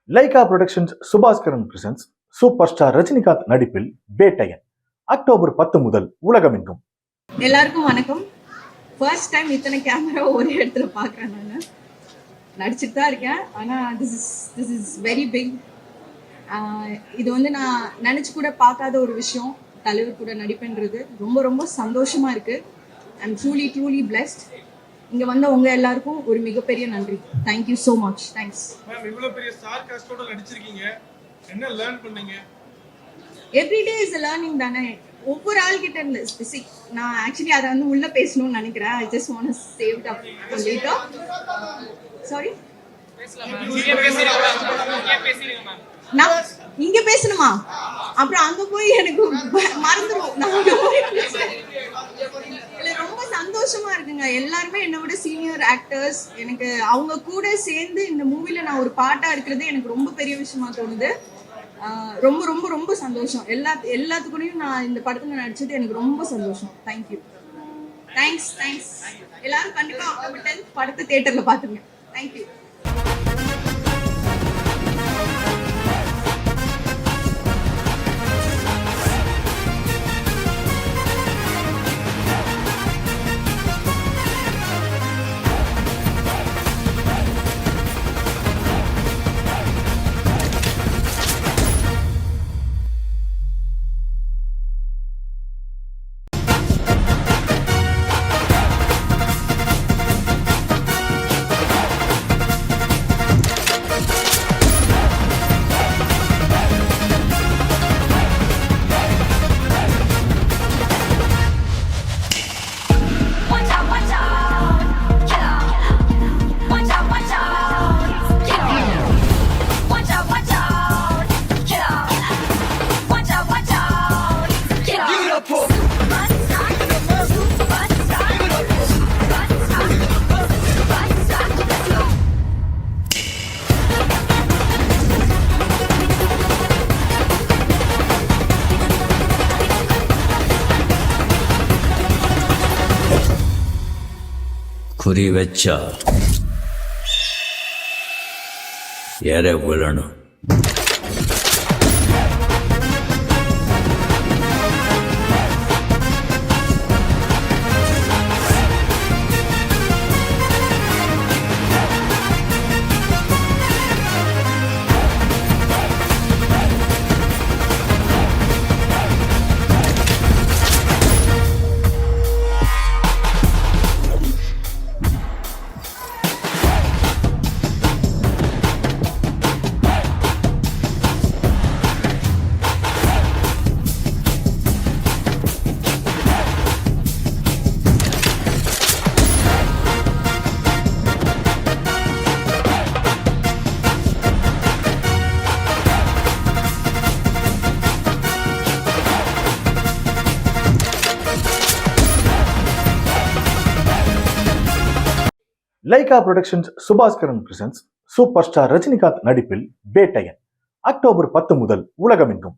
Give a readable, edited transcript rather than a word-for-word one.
Lyca productions Subaskaran presents super star Rajinikanth நடிப்பில் Vettaiyan October 10 முதல் உலகமெங்கும். எல்லாருக்கும் வணக்கம். ஃபர்ஸ்ட் டைம் இத்தனை கேமரா ஒரே இடத்துல பார்க்குறேன். நான் நடிச்சுட்டு தான் இருக்கேன், ஆனால் திஸ் இஸ் வெரி பிக். இது வந்து நான் நினச்சி கூட பார்க்காத ஒரு விஷயம். தலைவர் கூட நடிப்புன்றது ரொம்ப ரொம்ப சந்தோஷமாக இருக்குது. I am truly blessed. இங்கே வந்த உங்கள் எல்லாருக்கும் ஒரு மிகப்பெரிய நன்றி. Thank you so much. Thanks ma'am. இவ்வளோ பெரிய ஸ்டார் காஸ்டோட நடிச்சிருக்கீங்க, என்ன லேர்ன் பண்ணீங்க? எவ்ரிடே இஸ் லேர்னிங் தானே. ஒவ்வொரு ஆள்கிட்ட இருந்து நான் ஆக்சுவலி அதை வந்து உள்ள பேசணும்னு நினைக்கிறேன். I just want to save it up for later. Sorry, நான் இங்க பேசணுமா? அப்புறம் அங்க போய் எனக்கு மறந்துடும். நான் அங்க போய் ரொம்ப சந்தோஷமா இருக்குங்க. எல்லாருமே என்னை விட சீனியர் ஆக்டர்ஸ். எனக்கு அவங்க கூட சேர்ந்து இந்த மூவில நான் ஒரு பார்ட்டா இருக்கிறது எனக்கு ரொம்ப பெரிய விஷயமா தோணுது. ரொம்ப ரொம்ப ரொம்ப சந்தோஷம். எல்லாத்துக்கூடயும் நான் இந்த படத்துல நடிச்சது எனக்கு ரொம்ப சந்தோஷம். தேங்க்யூ. தேங்க்ஸ். எல்லாரும் கண்டிப்பா அக்டோபர் 10 படத்தை தியேட்டர்ல பாத்துருங்க. தேங்க்யூ. குறி வச்சா எற விழணும். Lyca productions Subaskaran presents super star Rajinikanth நடிப்பில் வேட்டையன் அக்டோபர் 10 முதல் உலகமெங்கும்.